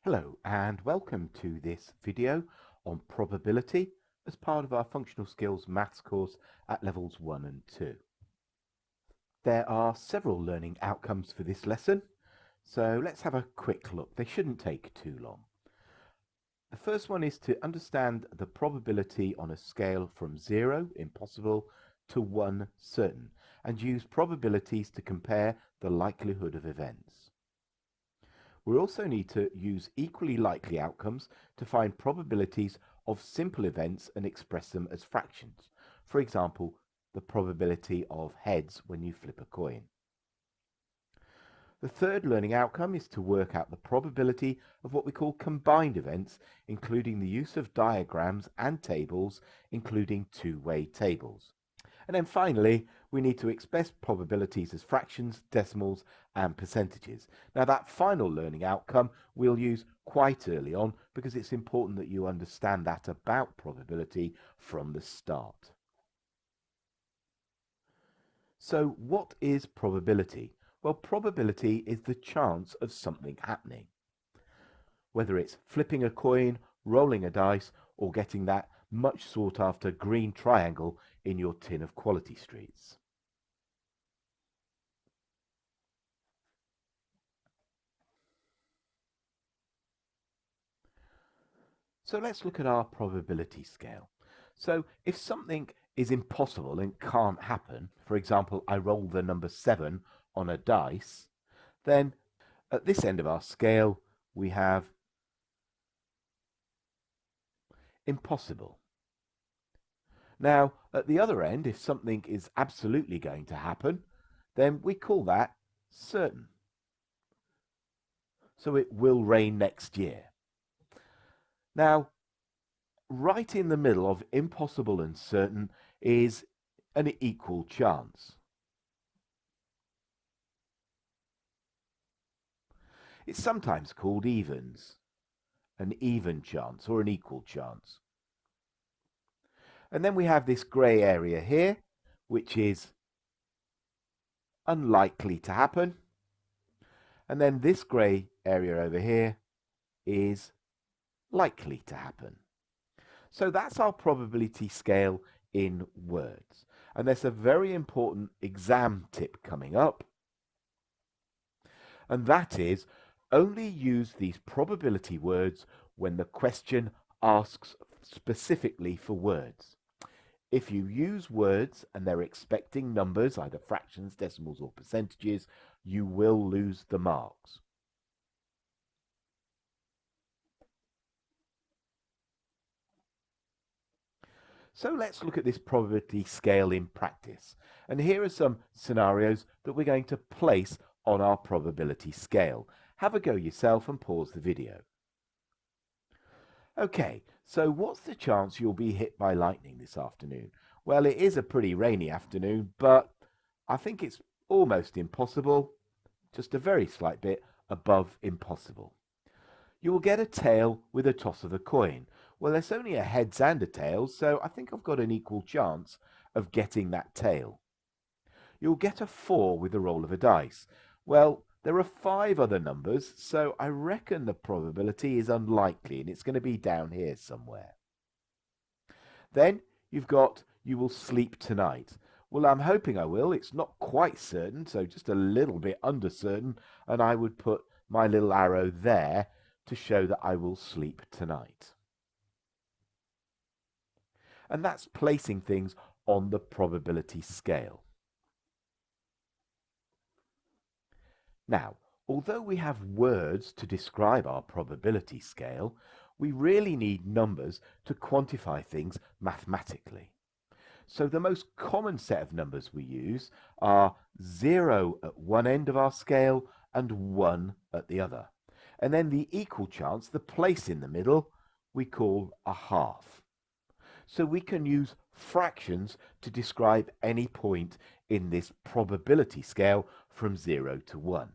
Hello and welcome to this video on probability as part of our Functional Skills Maths course at levels 1 and 2. There are several learning outcomes for this lesson, so let's have a quick look. They shouldn't take too long. The first one is to understand the probability on a scale from 0, impossible, to 1, certain, and use probabilities to compare the likelihood of events. We also need to use equally likely outcomes to find probabilities of simple events and express them as fractions. For example, the probability of heads when you flip a coin. The third learning outcome is to work out the probability of what we call combined events, including the use of diagrams and tables, including two-way tables. And then finally, we need to express probabilities as fractions, decimals, and percentages. Now, that final learning outcome we'll use quite early on because it's important that you understand that about probability from the start. So, what is probability? Well, probability is the chance of something happening. Whether it's flipping a coin, rolling a dice, or getting that much sought after green triangle in your tin of Quality Streets. So let's look at our probability scale. So if something is impossible and can't happen, for example, I roll the number 7 on a dice, then at this end of our scale, we have impossible. Now, at the other end, if something is absolutely going to happen, then we call that certain. So it will rain next year. Now, right in the middle of impossible and certain is an equal chance. It's sometimes called evens, an even chance or an equal chance. And then we have this grey area here, which is unlikely to happen. And then this grey area over here is likely to happen. So that's our probability scale in words. And there's a very important exam tip coming up. And that is only use these probability words when the question asks specifically for words. If you use words and they're expecting numbers, either fractions, decimals, or percentages, you will lose the marks. So let's look at this probability scale in practice. And here are some scenarios that we're going to place on our probability scale. Have a go yourself and pause the video. Okay, so what's the chance you'll be hit by lightning this afternoon? Well, it is a pretty rainy afternoon, but I think it's almost impossible, just a very slight bit above impossible. You will get a tail with a toss of a coin. Well, there's only a heads and a tails, so I think I've got an equal chance of getting that tail. You'll get a 4 with the roll of a dice. Well, there are 5 other numbers, so I reckon the probability is unlikely, and it's going to be down here somewhere. Then you've got you will sleep tonight. Well, I'm hoping I will. It's not quite certain, so just a little bit uncertain, and I would put my little arrow there to show that I will sleep tonight. And that's placing things on the probability scale. Now, although we have words to describe our probability scale, we really need numbers to quantify things mathematically. So the most common set of numbers we use are 0 at one end of our scale and 1 at the other. And then the equal chance, the place in the middle, we call a half. So we can use fractions to describe any point in this probability scale from 0 to 1.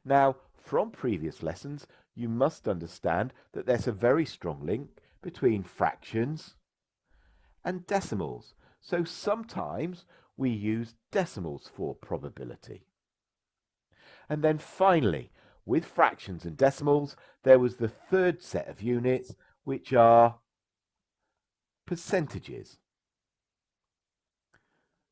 Now, from previous lessons, you must understand that there's a very strong link between fractions and decimals. So sometimes we use decimals for probability. And then finally, with fractions and decimals, there was the third set of units, which are percentages.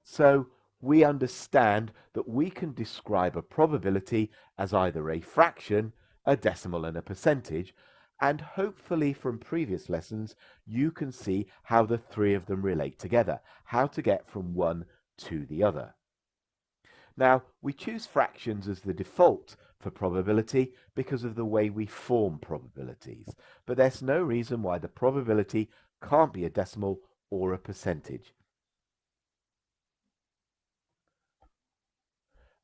So we understand that we can describe a probability as either a fraction, a decimal, and a percentage, and hopefully from previous lessons you can see how the three of them relate together, how to get from one to the other. Now, we choose fractions as the default for probability because of the way we form probabilities, but there's no reason why the probability can't be a decimal or a percentage.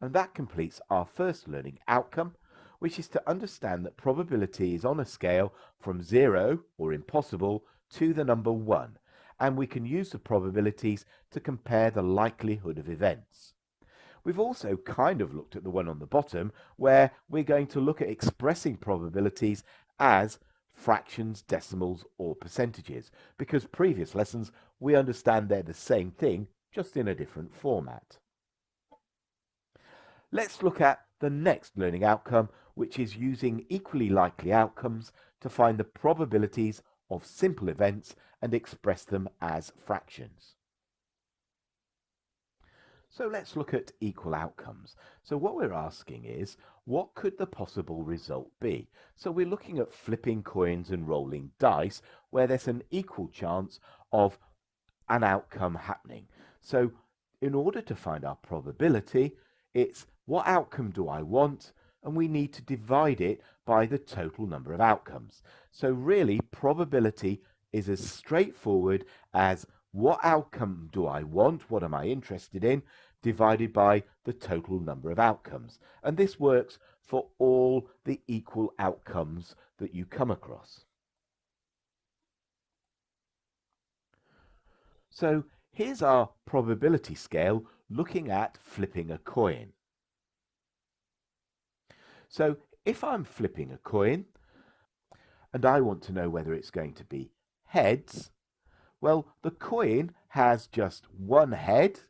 And that completes our first learning outcome, which is to understand that probability is on a scale from 0, or impossible, to the number 1, and we can use the probabilities to compare the likelihood of events. We've also kind of looked at the one on the bottom, where we're going to look at expressing probabilities as fractions, decimals, or percentages, because previous lessons we understand they're the same thing, just in a different format. Let's look at the next learning outcome, which is using equally likely outcomes to find the probabilities of simple events and express them as fractions. So let's look at equal outcomes. So what we're asking is, what could the possible result be? So we're looking at flipping coins and rolling dice, where there's an equal chance of an outcome happening. So in order to find our probability, it's what outcome do I want? And we need to divide it by the total number of outcomes. So really, probability is as straightforward as what outcome do I want, what am I interested in, divided by the total number of outcomes. And this works for all the equal outcomes that you come across. So here's our probability scale looking at flipping a coin. So if I'm flipping a coin and I want to know whether it's going to be heads, well, the coin has just one head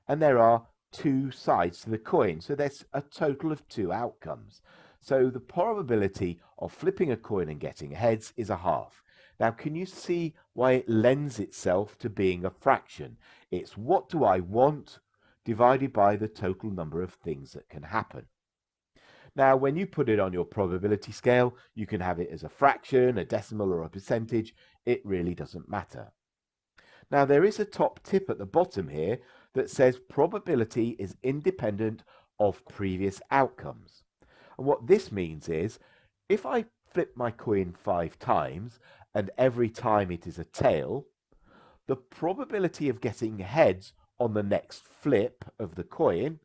and there are two sides to the coin. So there's a total of two outcomes. So the probability of flipping a coin and getting heads is a half. Now, can you see why it lends itself to being a fraction? It's what do I want divided by the total number of things that can happen. Now, when you put it on your probability scale, you can have it as a fraction, a decimal, or a percentage. It really doesn't matter. Now, there is a top tip at the bottom here that says probability is independent of previous outcomes. And what this means is, if I flip my coin 5 times, and every time it is a tail, the probability of getting heads on the next flip of the coin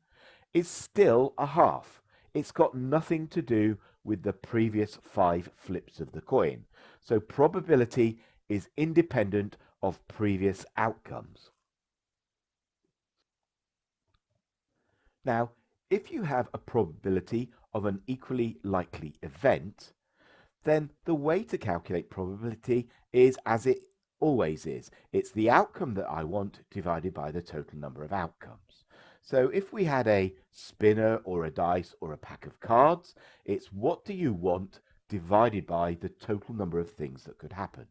is still a half. It's got nothing to do with the previous 5 flips of the coin. So probability is independent of previous outcomes. Now, if you have a probability of an equally likely event, then the way to calculate probability is as it always is. It's the outcome that I want divided by the total number of outcomes. So if we had a spinner or a dice or a pack of cards, it's what do you want divided by the total number of things that could happen.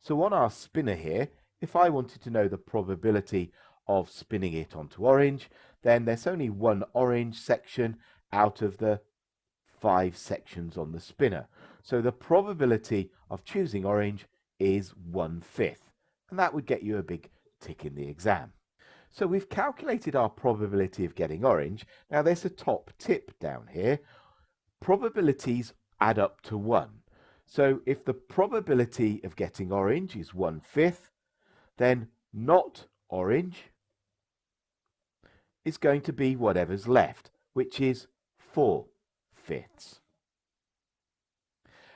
So on our spinner here, if I wanted to know the probability of spinning it onto orange, then there's only one orange section out of the 5 sections on the spinner. So the probability of choosing orange is 1/5, and that would get you a big tick in the exam. So we've calculated our probability of getting orange. Now there's a top tip down here. Probabilities add up to 1. So if the probability of getting orange is 1/5, then not orange is going to be whatever's left, which is 4/5.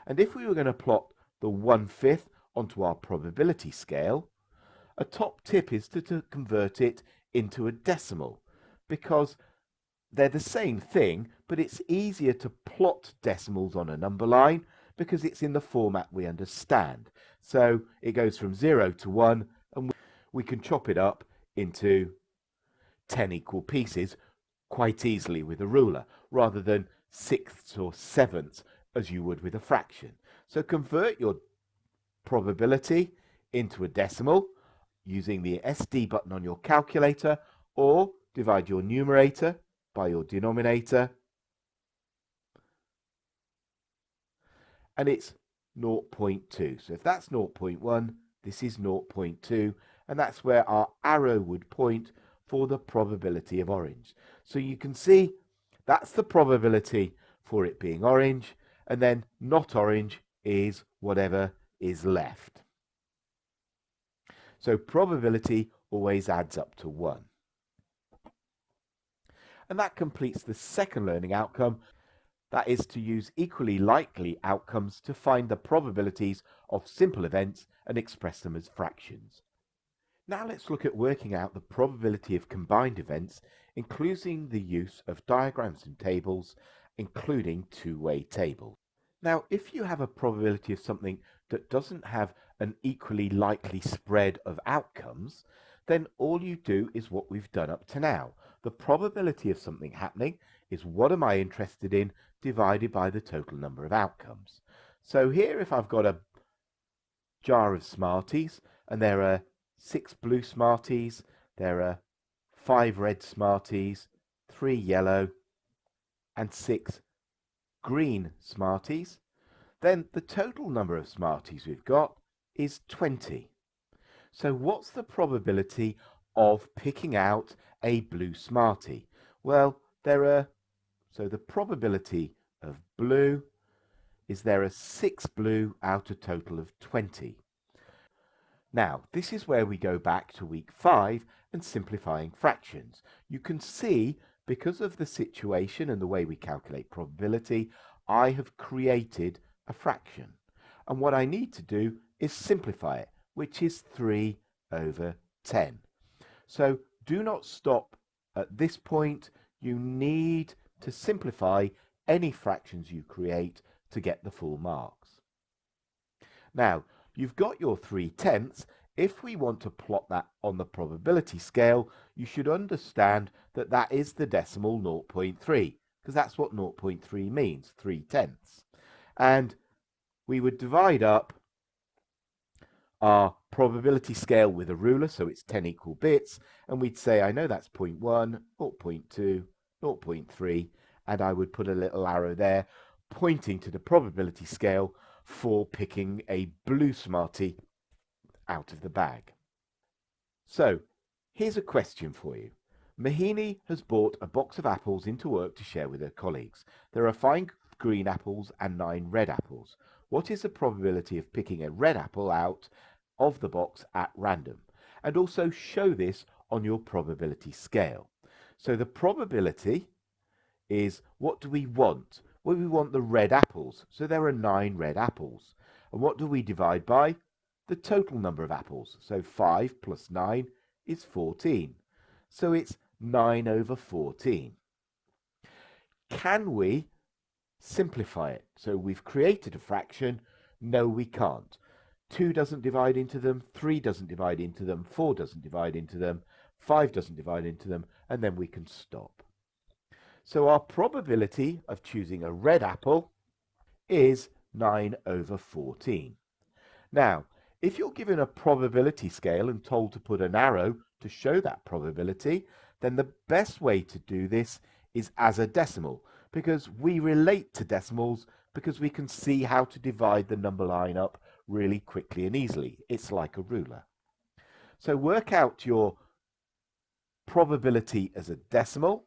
And if we were going to plot the 1/5 onto our probability scale, a top tip is to convert it into a decimal, because they're the same thing, but it's easier to plot decimals on a number line because it's in the format we understand. So it goes from 0 to 1, and we can chop it up into 10 equal pieces quite easily with a ruler, rather than sixths or sevenths as you would with a fraction. So convert your probability into a decimal using the SD button on your calculator, or divide your numerator by your denominator, and it's 0.2. So if that's 0.1, this is 0.2, and that's where our arrow would point for the probability of orange. So you can see that's the probability for it being orange, and then not orange is whatever is left. So probability always adds up to 1. And that completes the second learning outcome. That is to use equally likely outcomes to find the probabilities of simple events and express them as fractions. Now let's look at working out the probability of combined events, including the use of diagrams and tables, including two-way tables. Now, if you have a probability of something that doesn't have an equally likely spread of outcomes, then all you do is what we've done up to now. The probability of something happening is what am I interested in divided by the total number of outcomes. So here, if I've got a jar of Smarties and there are 6 blue Smarties, there are 5 red Smarties, 3 yellow and 6 green Smarties, then the total number of Smarties we've got is 20. So what's the probability of picking out a blue Smartie? Well, so the probability of blue is there are 6 blue out of a total of 20. Now, this is where we go back to week 5 and simplifying fractions. You can see, because of the situation and the way we calculate probability, I have created a fraction. And what I need to do is simplify it, which is 3 over 10. So do not stop at this point. You need to simplify any fractions you create to get the full marks. Now, you've got your 3/10. If we want to plot that on the probability scale, you should understand that that is the decimal 0.3, because that's what 0.3 means, 3/10. And we would divide up our probability scale with a ruler, so it's 10 equal bits, and we'd say, I know that's 0.1, 0.2, 0.3, and I would put a little arrow there pointing to the probability scale for picking a blue Smartie out of the bag. So here's a question for you. Mahini has bought a box of apples into work to share with her colleagues. There are 5 green apples and 9 red apples. What is the probability of picking a red apple out of the box at random? And also show this on your probability scale. So the probability is, what do we want? Well, we want the red apples. So there are 9 red apples. And what do we divide by? The total number of apples. So 5 plus 9 is 14. So it's 9 over 14. Can we simplify it? So we've created a fraction. No, we can't. 2 doesn't divide into them, 3 doesn't divide into them, 4 doesn't divide into them, 5 doesn't divide into them, and then we can stop. So our probability of choosing a red apple is 9 over 14. Now, if you're given a probability scale and told to put an arrow to show that probability, then the best way to do this is as a decimal, because we relate to decimals because we can see how to divide the number line up really quickly and easily. It's like a ruler. So work out your probability as a decimal,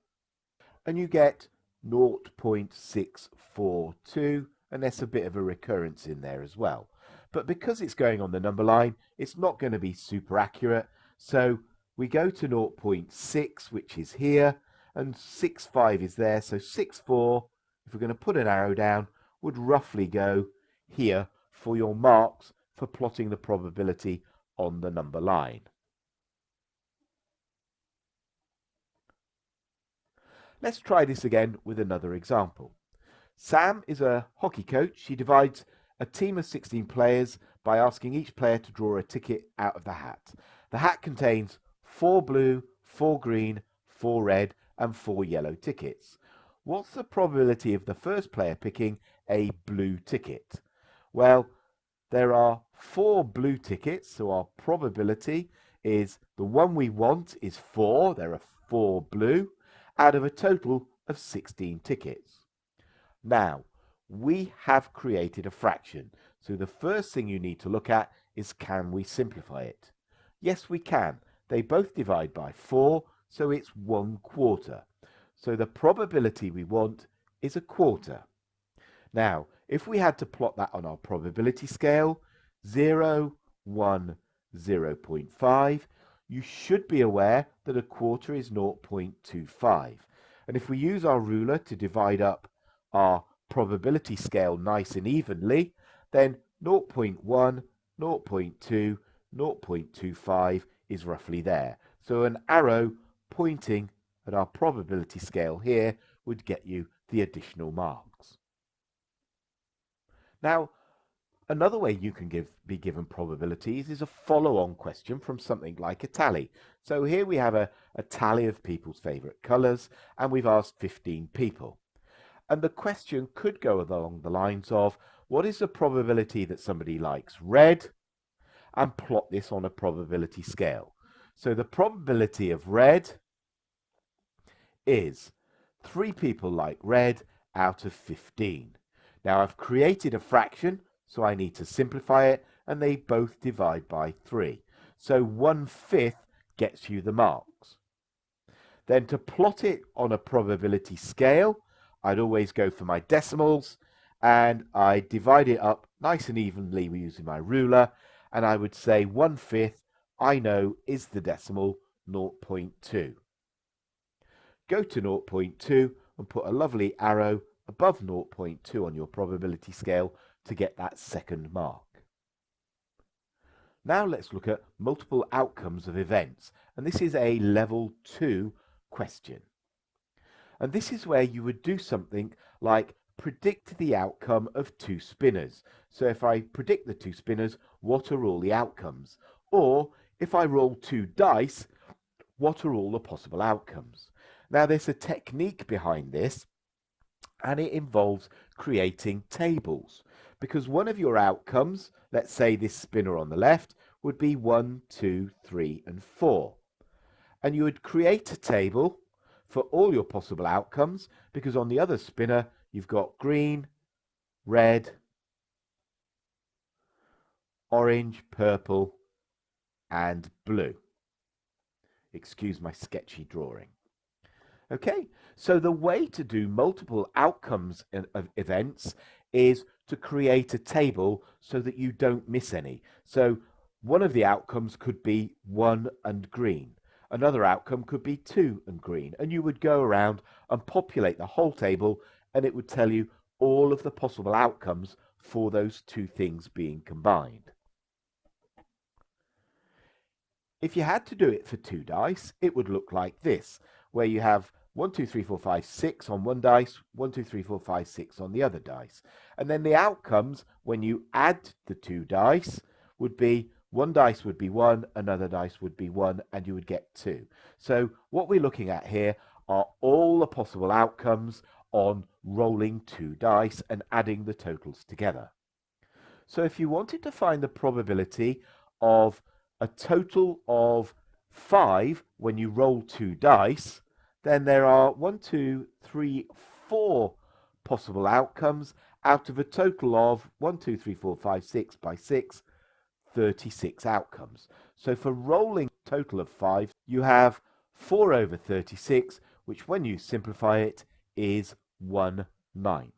and you get 0.642, and there's a bit of a recurrence in there as well. But because it's going on the number line, it's not going to be super accurate. So we go to 0.6, which is here, and 6.5 is there. So 6.4, if we're going to put an arrow down, would roughly go here for your marks for plotting the probability on the number line. Let's try this again with another example. Sam is a hockey coach. She divides a team of 16 players by asking each player to draw a ticket out of the hat. The hat contains 4 blue, 4 green, 4 red, and 4 yellow tickets. what's the probability of the first player picking a blue ticket? Well, there are 4 blue tickets, so our probability is the one we want is 4. There are 4 blue out of a total of 16 tickets. Now, we have created a fraction, so the first thing you need to look at is, can we simplify it? Yes, we can. They both divide by 4, so it's 1/4. So the probability we want is 1/4. Now, if we had to plot that on our probability scale, 0, 1, 0.5, you should be aware that 1/4 is 0.25. And if we use our ruler to divide up our probability scale nice and evenly, then 0.1, 0.2, 0.25 is roughly there. So an arrow pointing at our probability scale here would get you the additional marks. Now, another way you can be given probabilities is a follow-on question from something like a tally. So here we have a tally of people's favourite colours, and we've asked 15 people. And the question could go along the lines of, what is the probability that somebody likes red? And plot this on a probability scale. So the probability of red is 3 people like red out of 15. Now I've created a fraction, so I need to simplify it, and they both divide by 3. So 1/5 gets you the marks. Then to plot it on a probability scale, I'd always go for my decimals, and I divide it up nice and evenly using my ruler, and I would say 1/5 I know is the decimal 0.2. Go to 0.2 and put a lovely arrow above 0.2 on your probability scale to get that second mark. Now let's look at multiple outcomes of events, and this is a level 2 question. And this is where you would do something like predict the outcome of 2 spinners. So if I predict the 2 spinners, what are all the outcomes? Or if I roll 2 dice, what are all the possible outcomes? Now there's a technique behind this, and it involves creating tables, because one of your outcomes, let's say this spinner on the left, would be 1, 2, 3, and 4. And you would create a table for all your possible outcomes, because on the other spinner you've got green, red, orange, purple, and blue. Excuse my sketchy drawing. Okay, so the way to do multiple outcomes of events is to create a table so that you don't miss any. So one of the outcomes could be 1 and green. Another outcome could be 2 and green. And you would go around and populate the whole table, and it would tell you all of the possible outcomes for those 2 things being combined. If you had to do it for 2 dice, it would look like this, where you have 1, 2, 3, 4, 5, 6 on one dice, 1, 2, 3, 4, 5, 6 on the other dice. And then the outcomes, when you add the 2 dice, would be one dice would be 1, another dice would be 1, and you would get 2. So what we're looking at here are all the possible outcomes on rolling 2 dice and adding the totals together. So if you wanted to find the probability of a total of 5 when you roll 2 dice, then there are 1, 2, 3, 4 possible outcomes out of a total of 1, 2, 3, 4, 5, 6 by 6, 36 outcomes. So for rolling a total of 5, you have 4 over 36, which when you simplify it is 1/9.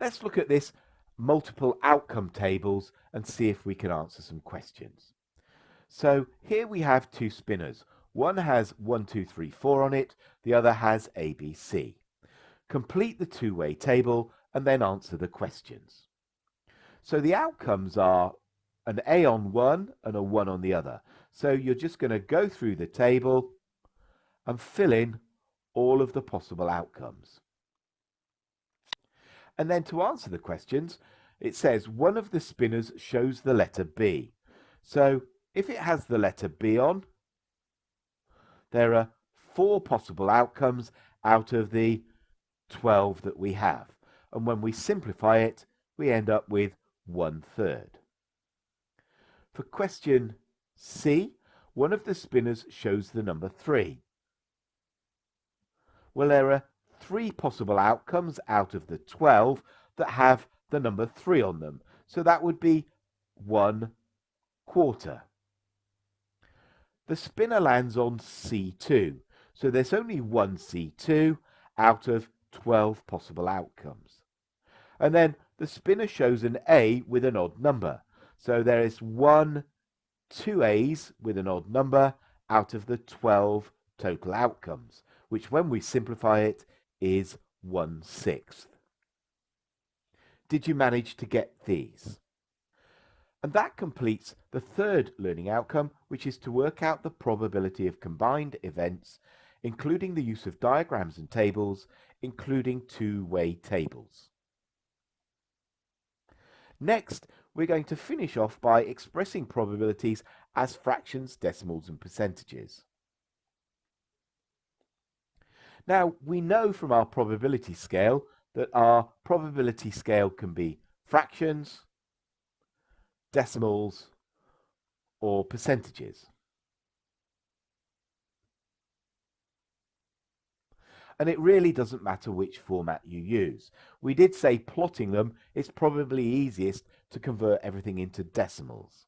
Let's look at this multiple outcome tables and see if we can answer some questions. So here we have 2 spinners. One has 1, 2, 3, 4 on it, the other has ABC. Complete the two-way table and then answer the questions. So the outcomes are an A on one and a 1 on the other. So you're just going to go through the table and fill in all of the possible outcomes. And then to answer the questions, it says one of the spinners shows the letter B. So if it has the letter B on, there are 4 possible outcomes out of the 12 that we have. And when we simplify it, we end up with 1/3. For question C, one of the spinners shows the number 3. Well, there are 3 possible outcomes out of the 12 that have the number 3 on them. So that would be 1/4. The spinner lands on C2. So there's only one C2 out of 12 possible outcomes. And then the spinner shows an A with an odd number. So there is 2 A's with an odd number out of the 12 total outcomes, which when we simplify it is 1/6. Did you manage to get these? And that completes the third learning outcome, which is to work out the probability of combined events, including the use of diagrams and tables, including two-way tables. Next, we're going to finish off by expressing probabilities as fractions, decimals, and percentages. Now, we know from our probability scale that our probability scale can be fractions, decimals, or percentages. And it really doesn't matter which format you use. We did say plotting them is probably easiest to convert everything into decimals.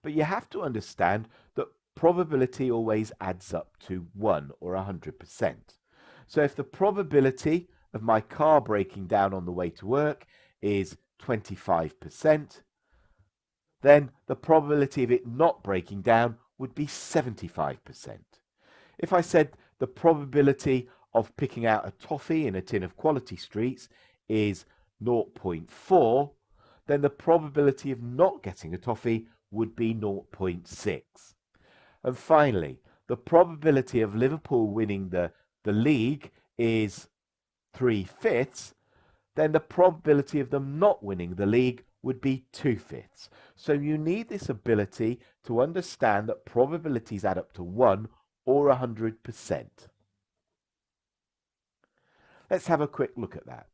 But you have to understand that probability always adds up to 1 or 100%. So if the probability of my car breaking down on the way to work is 25%, then the probability of it not breaking down would be 75%. If I said the probability of picking out a toffee in a tin of Quality Streets is 0.4, then the probability of not getting a toffee would be 0.6. And finally, the probability of Liverpool winning the league is 3/5, then the probability of them not winning the league would be 2/5. So you need this ability to understand that probabilities add up to 1 or 100%. Let's have a quick look at that.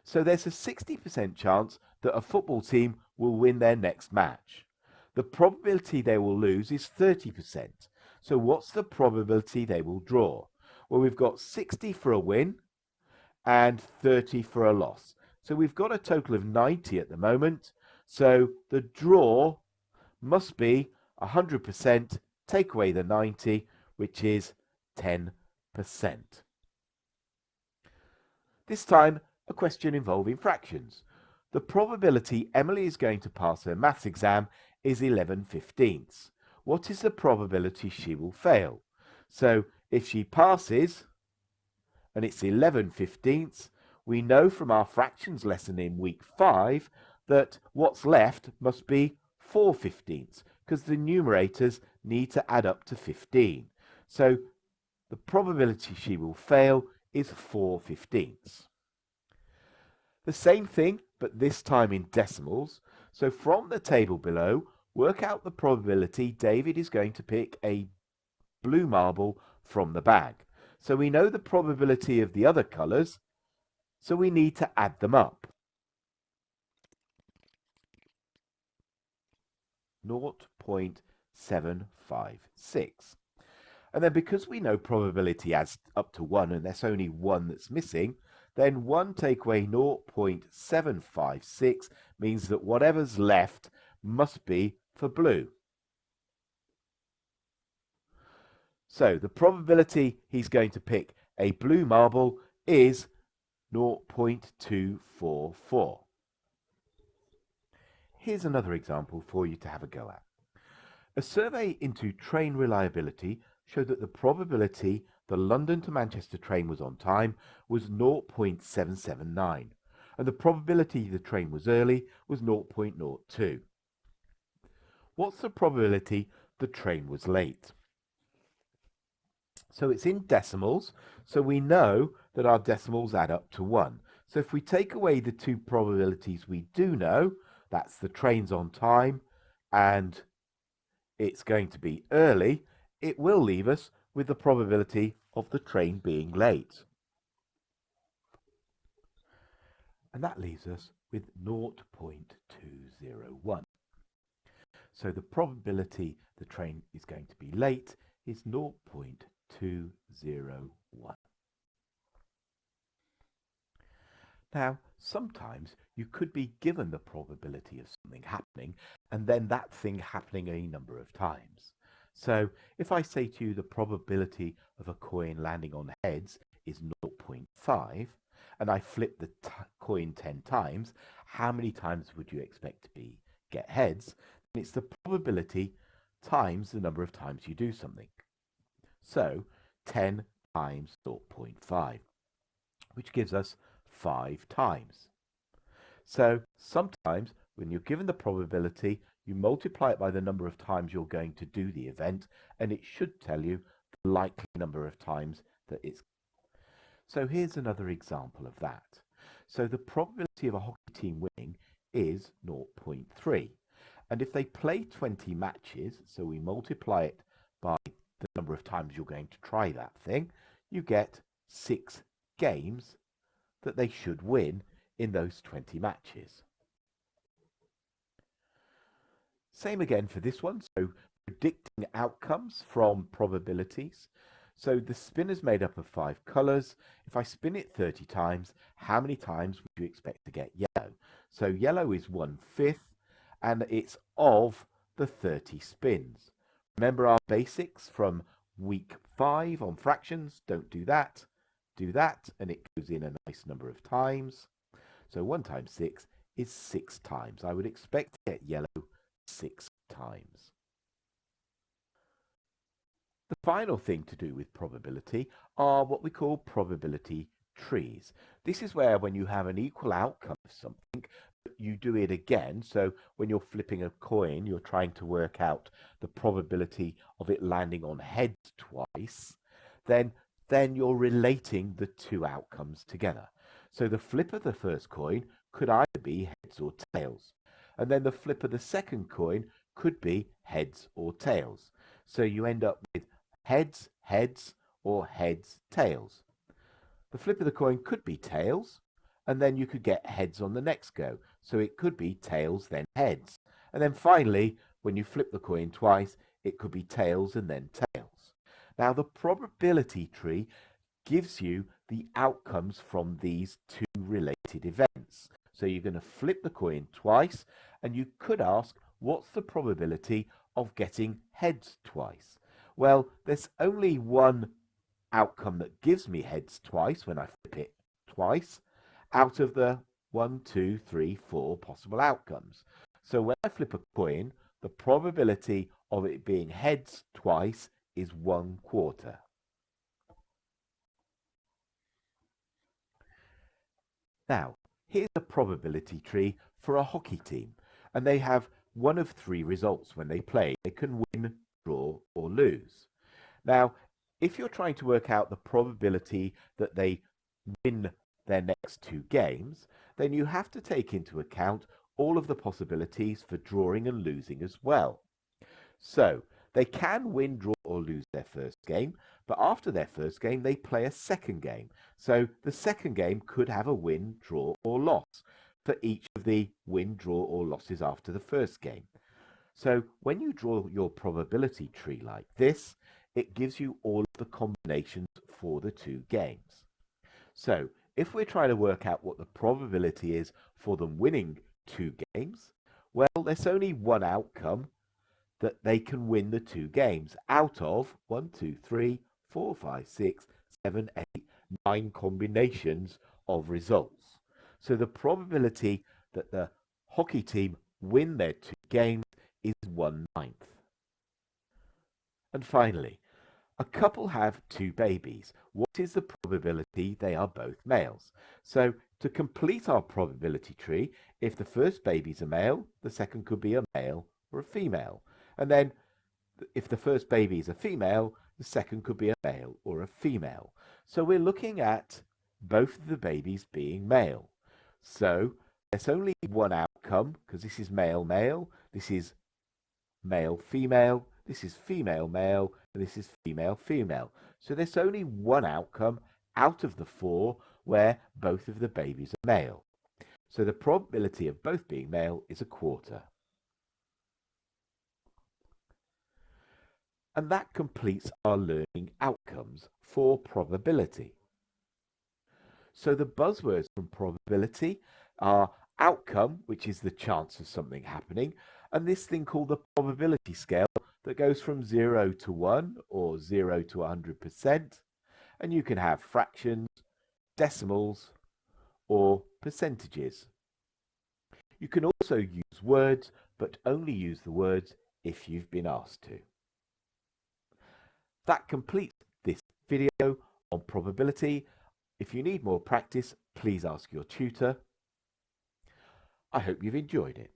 So there's a 60% chance that a football team will win their next match. The probability they will lose is 30%. So what's the probability they will draw? Well, we've got 60 for a win and 30 for a loss. So we've got a total of 90 at the moment. So the draw must be 100%, take away the 90, which is 10%. This time, a question involving fractions. The probability Emily is going to pass her maths exam is 11/15. What is the probability she will fail? So if she passes, and it's 11/15, we know from our fractions lesson in week 5 that what's left must be 4/15, because the numerators need to add up to 15. So the probability she will fail is 4/15. The same thing, but this time in decimals. So from the table below, work out the probability David is going to pick a blue marble from the bag. So we know the probability of the other colours, so we need to add them up. 0.756. And then because we know probability adds up to 1 and there's only one that's missing, then 1 take away 0.756 means that whatever's left must be for blue. So the probability he's going to pick a blue marble is 0.244. Here's another example for you to have a go at. A survey into train reliability showed that the probability the London to Manchester train was on time was 0.779, and the probability the train was early was 0.02. What's the probability the train was late? So it's in decimals, so we know that our decimals add up to 1. So if we take away the two probabilities we do know, that's the train's on time and it's going to be early, it will leave us with the probability of the train being late. And that leaves us with 0.201. So the probability the train is going to be late is 0.201. Now, sometimes you could be given the probability of something happening and then that thing happening a number of times. So if I say to you the probability of a coin landing on heads is 0.5 and I flip the coin 10 times, how many times would you expect to get heads? And it's the probability times the number of times you do something. So 10 times 0.5, which gives us 5 times. So sometimes when you're given the probability, you multiply it by the number of times you're going to do the event, and it should tell you the likely number of times that it's. So here's another example of that. So the probability of a hockey team winning is 0.3. And if they play 20 matches, so we multiply it by the number of times you're going to try that thing, you get 6 games that they should win in those 20 matches. Same again for this one. So predicting outcomes from probabilities. So the spin is made up of 5 colors. If I spin it 30 times, how many times would you expect to get yellow? So yellow is 1/5, and it's of the 30 spins. Remember our basics from week 5 on fractions. Don't do that. Do that, and it goes in a nice number of times. So 1 times 6 is 6 times. I would expect to get yellow 6 times. The final thing to do with probability are what we call probability trees. This is where when you have an equal outcome of something, you do it again. So when you're flipping a coin, you're trying to work out the probability of it landing on heads twice, then you're relating the 2 outcomes together. So the flip of the first coin could either be heads or tails. And then the flip of the second coin could be heads or tails. So you end up with heads, heads, or heads, tails. The flip of the coin could be tails, and then you could get heads on the next go. So it could be tails, then heads. And then finally, when you flip the coin twice, it could be tails and then tails. Now, the probability tree gives you the outcomes from these 2 related events. So you're going to flip the coin twice, and you could ask, what's the probability of getting heads twice? Well, there's only one outcome that gives me heads twice when I flip it twice out of the 1, 2, 3, 4 possible outcomes. So when I flip a coin, the probability of it being heads twice is 1/4. Now, here's a probability tree for a hockey team, and they have one of 3 results when they play. They can win, draw, or lose. Now, if you're trying to work out the probability that they win their next 2 games, then you have to take into account all of the possibilities for drawing and losing as well. So, they can win, draw, or lose their first game, but after their first game, they play a second game. So, the second game could have a win, draw, or loss for each of the win, draw, or losses after the first game. So, when you draw your probability tree like this, it gives you all of the combinations for the 2 games. So, if we're trying to work out what the probability is for them winning 2 games, well, there's only one outcome that they can win the 2 games out of 1, 2, 3, 4, 5, 6, 7, 8, 9 combinations of results. So the probability that the hockey team win their 2 games is 1/9. And finally, a couple have 2 babies. What is the probability they are both males? So to complete our probability tree, if the first baby's a male, the second could be a male or a female. And then if the first baby is a female, the second could be a male or a female. So we're looking at both of the babies being male. So there's only one outcome, because this is male, male, this is male, female, This is female male, and this is female female. So there's only one outcome out of the 4 where both of the babies are male. So the probability of both being male is 1/4. And that completes our learning outcomes for probability. So the buzzwords from probability are outcome, which is the chance of something happening, and this thing called the probability scale that goes from 0 to 1 or 0 to 100%. And you can have fractions, decimals, or percentages. You can also use words, but only use the words if you've been asked to. That completes this video on probability. If you need more practice, please ask your tutor. I hope you've enjoyed it.